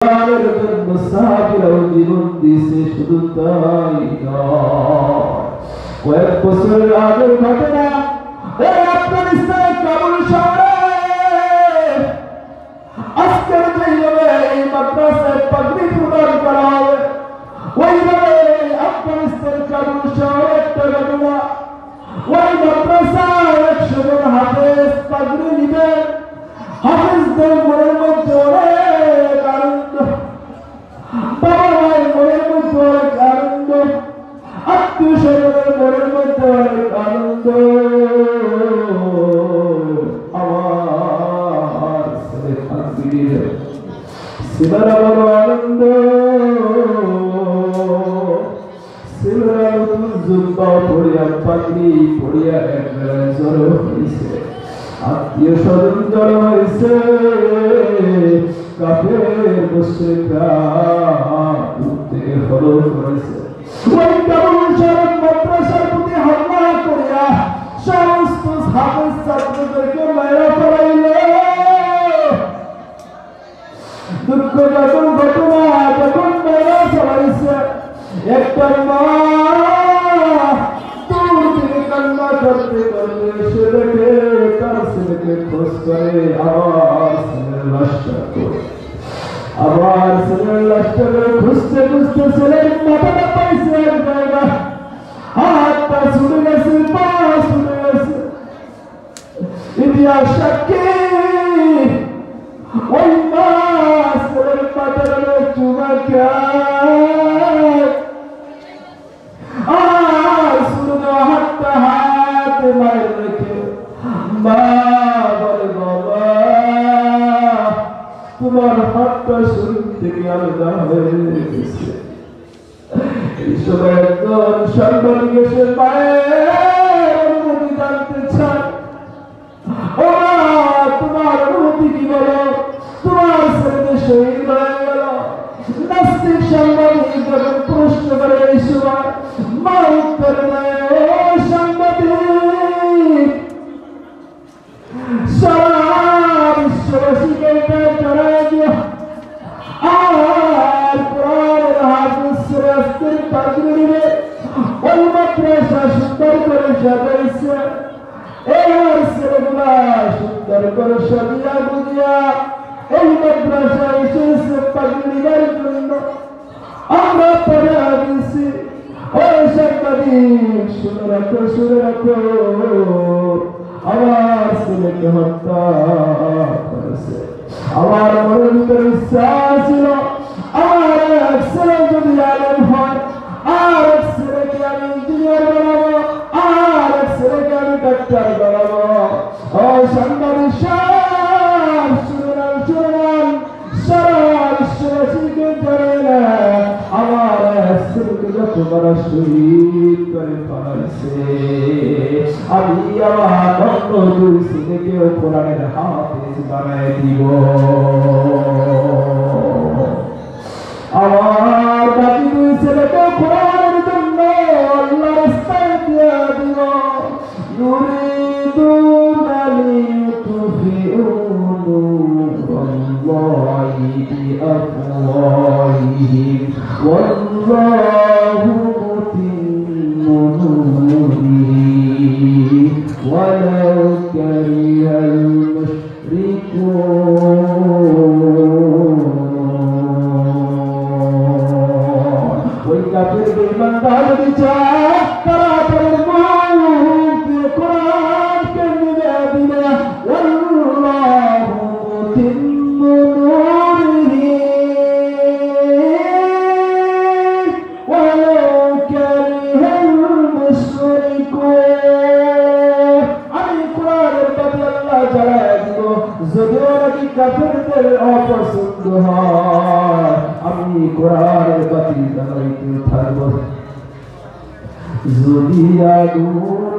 কোরআনের জন্য সাহাবীরাও জীবন দিয়েছে। শুধু তাই নয়, কয়েক বছরের আগের ঘটনা, এই আফগানিস্তানের কাবুল শহরে আজকের যেভাবে এই মাদ্রাসায় পাগড়ি প্রদান করা হবে, ওইভাবে আফগানিস্তানের কাবুল শহরে একটা ঘটনা, ওই মাদ্রাসায় 100 জন হাফেজ পাগড়ি নিবে। হাফেজদের মনের মধ্যে অনেক আনন্দ, বাবা মায়ের মনের মধ্যে অনেক আনন্দ, আত্মীয় স্বজনের মনের মধ্যে অনেক আনন্দ। আমার ছেলে থাকবির ছেলেরা বড় আনন্দ, ছেলেরা নতুন জুব্বা পড়িয়া পাগড়ি পড়িয়া একবেলায় জড়ো হয়েছে, আত্মীয় স্বজন জড়ো হয়েছে, কাফের মুশরিকরা দূর থেকে ফলো করেছে। ওই কাবুল শরীফ মাদ্রাসার প্রতি হামলা করিয়া সমস্ত হাফেজ ছাত্রদেরকে মেরে ফেলাইল। দুঃখজনক ঘটনা, যখন মেরে ফেলাইছে একটা মা দূর থেকে কান্না করতে করতে এসে দেখে তার ছেলেকে খোঁজ করে, আবার ছেলের লাশটা করে, আবার ছেলের লাশটা খুঁজতে খুঁজতে ছেলের মাথাটা পাইছে এক জায়গা, হাতটা ছুটে গেছে, পা ছুটে গেছে। ইতিহাস সাক্ষী, ওই মা ছেলের মাথার চুমা খায়, আর ছুটে হাতটা হাতে মায়ের রেখে মা বলে, বাবা তোমার হাতটা শরীর থেকে আলাদা হয়ে গেছে। এই সময় একজন সাংবাদিক এসে মায়ের অনুমতি জানতে চান, ও মা তোমার অনুমতি কি বলো, তোমার ছেলে শহীদ হয়ে গেল। নাস্তিক সাংবাদিক যখন প্রশ্ন করে এই সময় মা উত্তর দেয়, ও সাংবাদিক, সারা বিশ্ববাসীকে এটা জানায় দিও, আর কোরআনের হাফেজ ছেলেদের পাগড়ি নিবে। ওই মাদ্রাসা সুন্দর করে সাজাইছে, এর ছেলেগুলা সুন্দর করে সাজিয়া বুঝিয়া এই মাদ্রাসা এসেছে পাগড়ি নিবার জন্য। আমরা পরে দিছি, ওই সাংবাদিক শুনে রাখো, শুনে রাখো, আমার ছেলেকে হত্যা করেছে। আমার মনের ভিতরে ইচ্ছা ছিল আমার এক ছেলে যদি আলেম হয়, আর এক ছেলেকে আমি ইঞ্জিনিয়ার বানাবো, আর এক ছেলেকে আমি ডাক্তার বানাবো। ও সাংবাদিক সাহেব, শুনলাম শুনলাম সারা বিশ্ববাসীকে জানে না আমার এক ছেলেকে যত বড় শহীদ করে ফেলাইছে। আমি আমার অন্য দুই ছেলেকেও কোরআনের হাফেজ বানায় দিব। আমার বাকি দুই ছেলেকে কোরআনের জন্য আল্লাহর রাস্তায় দিয়ে দিব। ইউরিদুনা লিতুফিউ নূরাল্লাহি বিআফওয়াহিহিম ওয়াল্লাহু মুতিম্মু নূরিহি ওয়ালাউ কারিহাল মুশরিকুন। ওই কাফের বেঈমানরা যদি চায় তারা তাদের মুখ দিয়ে কোরআনকে নিবে দিবে। আল্লাহু মুতিম্মু নূরিহি ওয়ালাউ কারিহাল মুশরিকুন। আমি কোরআনের প্রতি আল্লাহ জ্বালায় দিব, যদিও নাকি কাফেরদের অপছন্দ হয়, আমি কোরআনের প্রতি জ্বালাইতে থাকব। যদি আগুন